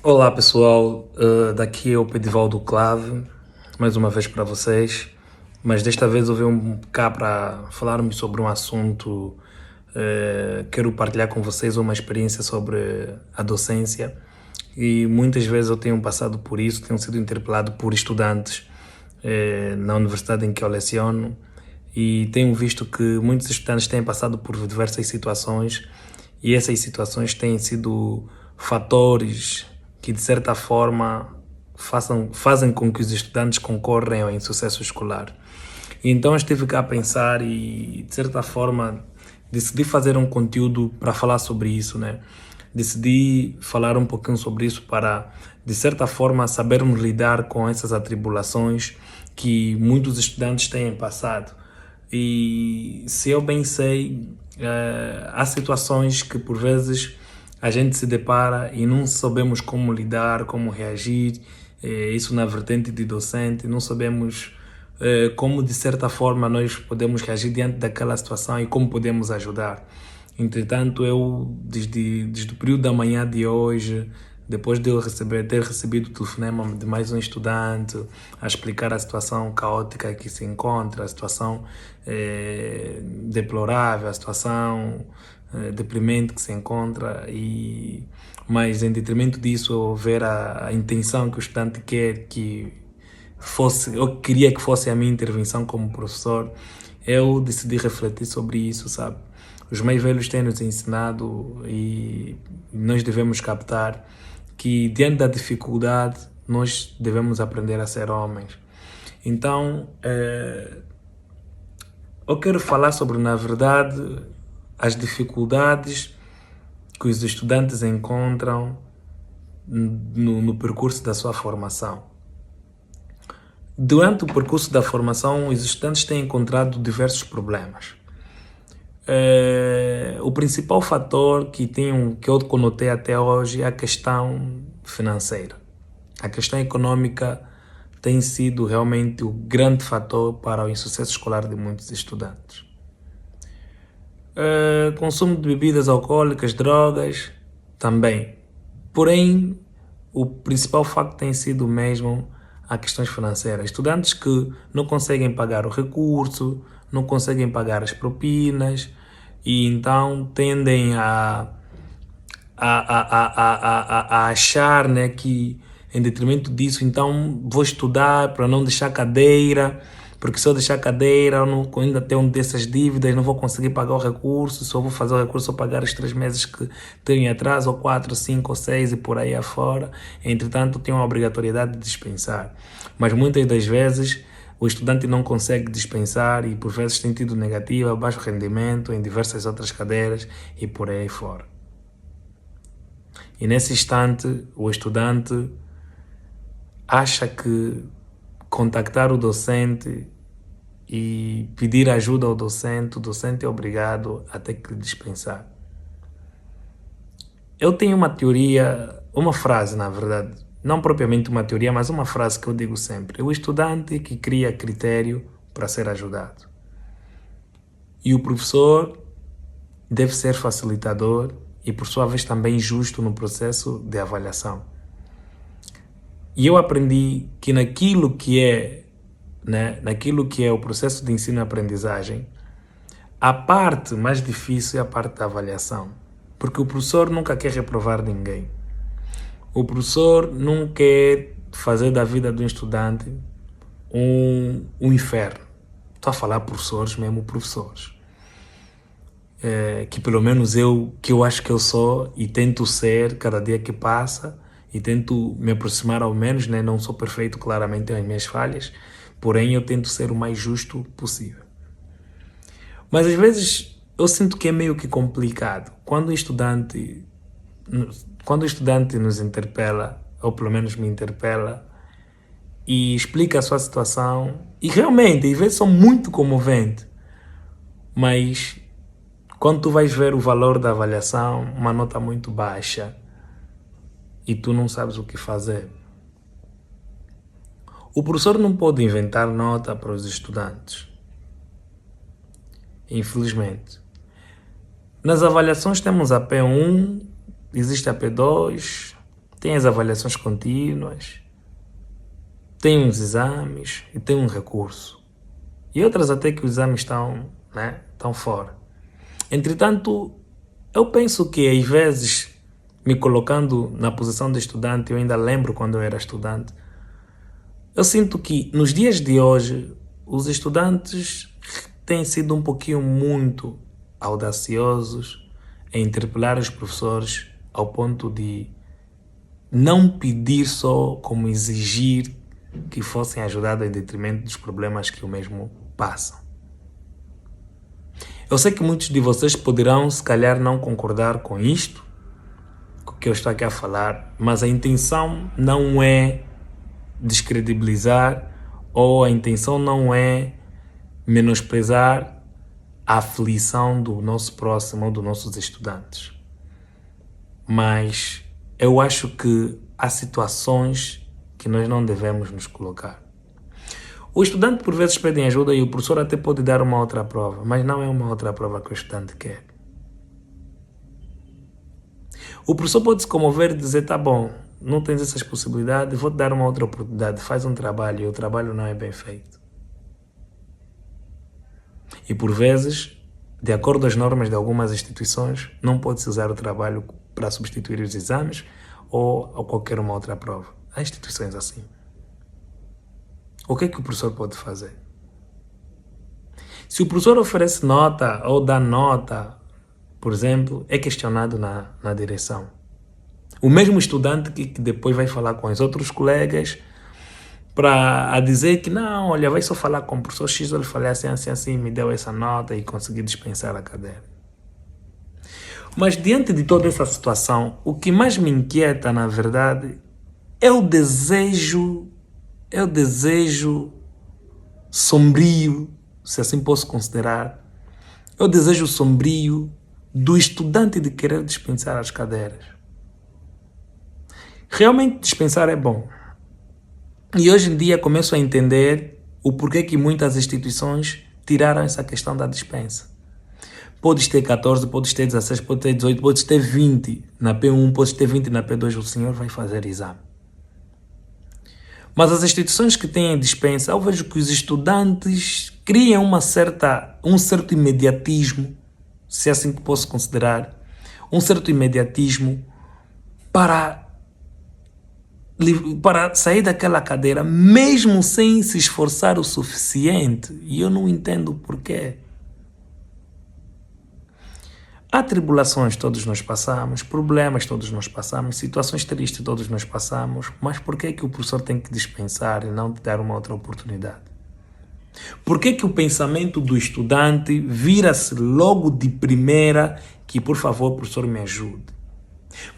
Olá pessoal, daqui é o Pedivaldo Clave, mais uma vez para vocês, mas desta vez eu venho cá para falarmos sobre um assunto, quero partilhar com vocês uma experiência sobre a docência e muitas vezes eu tenho passado por isso, tenho sido interpelado por estudantes na universidade em que eu leciono e tenho visto que muitos estudantes têm passado por diversas situações e essas situações têm sido fatores que de certa forma fazem com que os estudantes concorram em sucesso escolar. E então eu estive cá a pensar e de certa forma decidi fazer um conteúdo para falar sobre isso, né? Decidi falar um pouquinho sobre isso para, de certa forma, sabermos lidar com essas atribulações que muitos estudantes têm passado. E se eu bem sei, há situações que por vezes a gente se depara e não sabemos como lidar, como reagir, isso na vertente de docente, não sabemos como de certa forma nós podemos reagir diante daquela situação e como podemos ajudar. Entretanto, eu desde o período da manhã de hoje, depois de eu ter recebido o telefonema de mais um estudante a explicar a situação caótica que se encontra, a situação deplorável, a situação deprimente que se encontra, mas em detrimento disso eu ver a intenção que o estudante quer que fosse, eu queria que fosse a minha intervenção como professor, eu decidi refletir sobre isso, sabe? Os mais velhos têm nos ensinado e nós devemos captar que diante da dificuldade nós devemos aprender a ser homens. Então, eu quero falar sobre, na verdade, as dificuldades que os estudantes encontram no percurso da sua formação. Durante o percurso da formação, os estudantes têm encontrado diversos problemas. O principal fator que eu conotei até hoje é a questão financeira. A questão econômica tem sido realmente o grande fator para o insucesso escolar de muitos estudantes. Consumo de bebidas alcoólicas, drogas, também. Porém, o principal facto tem sido mesmo as questões financeiras. Estudantes que não conseguem pagar o recurso, não conseguem pagar as propinas e então tendem a achar, né, que em detrimento disso, então vou estudar para não deixar cadeira, porque se eu deixar cadeira, eu não, ainda tenho dessas dívidas, não vou conseguir pagar o recurso, só vou fazer o recurso só pagar os 3 meses que tenho em atraso, ou 4, 5 ou 6 e por aí afora. Entretanto, tenho a obrigatoriedade de dispensar. Mas muitas das vezes o estudante não consegue dispensar e por vezes tem tido negativa, baixo rendimento em diversas outras cadeiras e por aí fora. E nesse instante, o estudante acha que contactar o docente e pedir ajuda ao docente, o docente é obrigado a ter que dispensar. Eu tenho uma teoria, uma frase na verdade, não propriamente uma teoria, mas uma frase que eu digo sempre. O estudante que cria critério para ser ajudado. E o professor deve ser facilitador e por sua vez também justo no processo de avaliação. E eu aprendi que naquilo que é o processo de ensino e aprendizagem, a parte mais difícil é a parte da avaliação. Porque o professor nunca quer reprovar ninguém. O professor não quer fazer da vida do estudante um inferno. Estou a falar professores, mesmo professores. Que pelo menos que eu acho que eu sou e tento ser cada dia que passa e tento me aproximar ao menos, né? Não sou perfeito, claramente tenho as minhas falhas, porém eu tento ser o mais justo possível. Mas às vezes eu sinto que é meio que complicado quando o estudante nos interpela, ou pelo menos me interpela, e explica a sua situação, e realmente às vezes são muito comoventes, mas quando tu vais ver o valor da avaliação, uma nota muito baixa, e tu não sabes o que fazer. O professor não pode inventar nota para os estudantes. Infelizmente. Nas avaliações temos a P1, existe a P2, tem as avaliações contínuas, tem uns exames e tem um recurso. E outras até que os exames estão fora. Entretanto, eu penso que às vezes, me colocando na posição de estudante, eu ainda lembro quando eu era estudante, eu sinto que nos dias de hoje, os estudantes têm sido um pouquinho muito audaciosos em interpelar os professores ao ponto de não pedir só, como exigir que fossem ajudados em detrimento dos problemas que o mesmo passam. Eu sei que muitos de vocês poderão, se calhar, não concordar com isto, com o que eu estou aqui a falar, mas a intenção não é descredibilizar ou a intenção não é menosprezar a aflição do nosso próximo ou dos nossos estudantes. Mas eu acho que há situações que nós não devemos nos colocar. O estudante por vezes pede ajuda e o professor até pode dar uma outra prova, mas não é uma outra prova que o estudante quer. O professor pode se comover e dizer, tá bom, não tens essas possibilidades, vou te dar uma outra oportunidade, faz um trabalho e o trabalho não é bem feito. E por vezes, de acordo às normas de algumas instituições, não pode-se usar o trabalho para substituir os exames ou qualquer uma outra prova. Há instituições assim. O que é que o professor pode fazer? Se o professor oferece nota ou dá nota, por exemplo, é questionado na direção. O mesmo estudante que depois vai falar com os outros colegas para dizer que não, olha, vai só falar com o professor X, ele falou assim, me deu essa nota e consegui dispensar a cadeira. Mas diante de toda essa situação, o que mais me inquieta, na verdade, é o desejo sombrio, se assim posso considerar, é o desejo sombrio do estudante de querer dispensar as cadeiras. Realmente dispensar é bom. E hoje em dia começo a entender o porquê que muitas instituições tiraram essa questão da dispensa. Podes ter 14, podes ter 16, podes ter 18, podes ter 20 na P1, podes ter 20 na P2, o senhor vai fazer exame. Mas as instituições que têm dispensa, eu vejo que os estudantes criam um certo imediatismo, se é assim que posso considerar, um certo imediatismo para sair daquela cadeira, mesmo sem se esforçar o suficiente. E eu não entendo o porquê. Há tribulações, todos nós passamos, problemas, todos nós passamos, situações tristes, todos nós passamos, mas por que o professor tem que dispensar e não te dar uma outra oportunidade? Por que o pensamento do estudante vira-se logo de primeira que, por favor, professor, me ajude?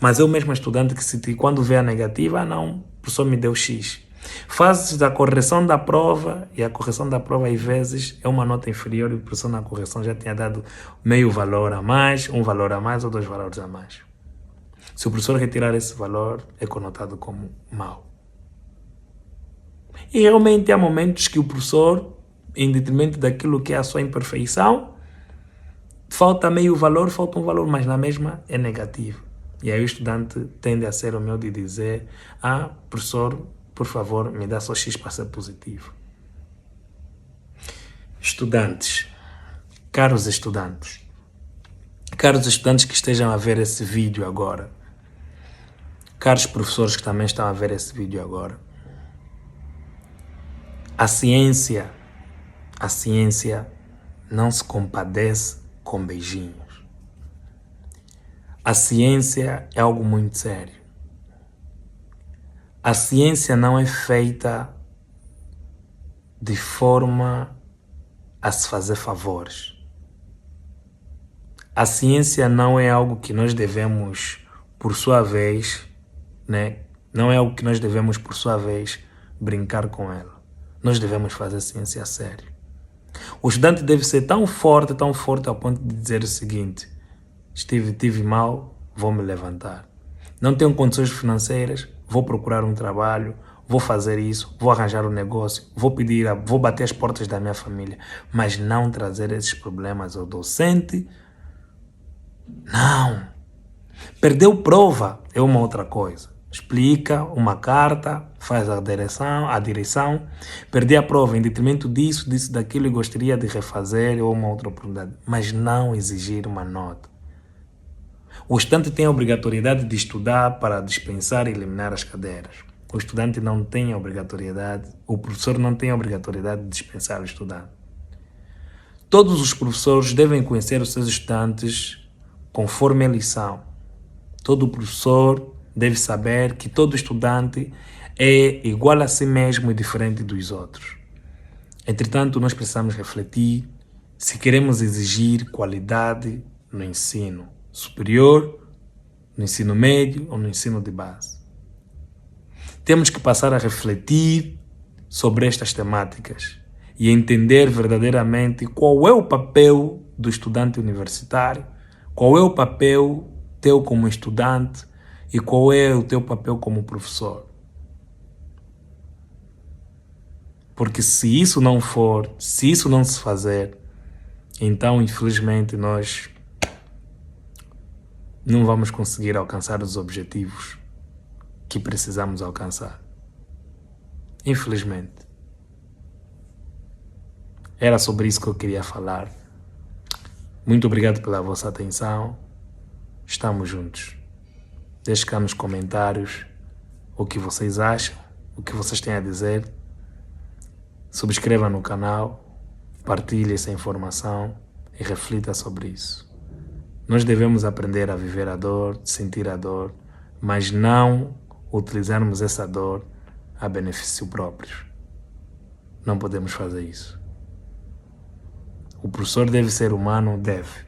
Mas eu mesmo estudante que quando vê a negativa, não, o professor me deu X. Fazes a correção da prova e a correção da prova às vezes é uma nota inferior e o professor na correção já tinha dado meio valor a mais, um valor a mais ou 2 valores a mais. Se o professor retirar esse valor, é conotado como mau. E realmente há momentos que o professor, em detrimento daquilo que é a sua imperfeição, falta meio valor, falta um valor, mas na mesma é negativo. E aí o estudante tende a ser humilde e dizer, professor, por favor, me dá só X para ser positivo. Estudantes, caros estudantes que estejam a ver esse vídeo agora, caros professores que também estão a ver esse vídeo agora, a ciência não se compadece com beijinhos. A ciência é algo muito sério. A ciência não é feita de forma a se fazer favores. A ciência não é algo que nós devemos, por sua vez, não é algo que nós devemos, por sua vez, brincar com ela. Nós devemos fazer ciência a sério. O estudante deve ser tão forte ao ponto de dizer o seguinte: tive mal, vou me levantar. Não tenho condições financeiras, vou procurar um trabalho, vou fazer isso, vou arranjar um negócio, vou bater as portas da minha família, mas não trazer esses problemas ao docente. Não. Perdeu prova é uma outra coisa. explica uma carta, faz a direção, perdi a prova em detrimento disso, daquilo e gostaria de refazer ou uma outra oportunidade, mas não exigir uma nota. O estudante tem a obrigatoriedade de estudar para dispensar e eliminar as cadeiras. O estudante não tem a obrigatoriedade, o professor não tem a obrigatoriedade de dispensar o estudante. Todos os professores devem conhecer os seus estudantes conforme eles são. Todo professor deve saber que todo estudante é igual a si mesmo e diferente dos outros. Entretanto, nós precisamos refletir se queremos exigir qualidade no ensino superior, no ensino médio ou no ensino de base. Temos que passar a refletir sobre estas temáticas e entender verdadeiramente qual é o papel do estudante universitário, qual é o papel teu como estudante e qual é o teu papel como professor. Porque se isso não se fazer, então infelizmente nós não vamos conseguir alcançar os objetivos que precisamos alcançar. Infelizmente. Era sobre isso que eu queria falar. Muito obrigado pela vossa atenção. Estamos juntos. Deixe cá nos comentários o que vocês acham, o que vocês têm a dizer. Subscreva no canal, partilhe essa informação e reflita sobre isso. Nós devemos aprender a viver a dor, sentir a dor, mas não utilizarmos essa dor a benefício próprio. Não podemos fazer isso. O professor deve ser humano? Deve.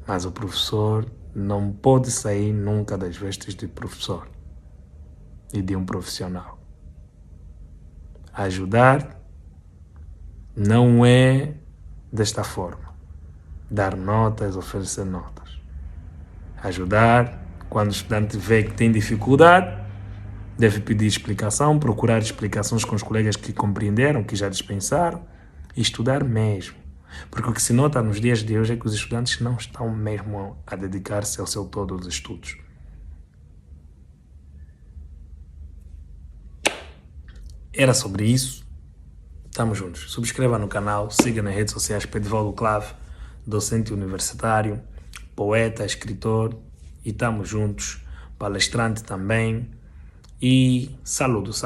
Mas o professor não pode sair nunca das vestes de professor e de um profissional. Ajudar não é desta forma. Dar notas, oferecer notas. Ajudar, quando o estudante vê que tem dificuldade, deve pedir explicação, procurar explicações com os colegas que compreenderam, que já dispensaram, e estudar mesmo. Porque o que se nota nos dias de hoje é que os estudantes não estão mesmo a dedicar-se ao seu todo aos estudos. Era sobre isso. Estamos juntos. Subscreva no canal, siga nas redes sociais Pedivaldo Clave, docente universitário, poeta, escritor, e estamos juntos, palestrante também. E saludos.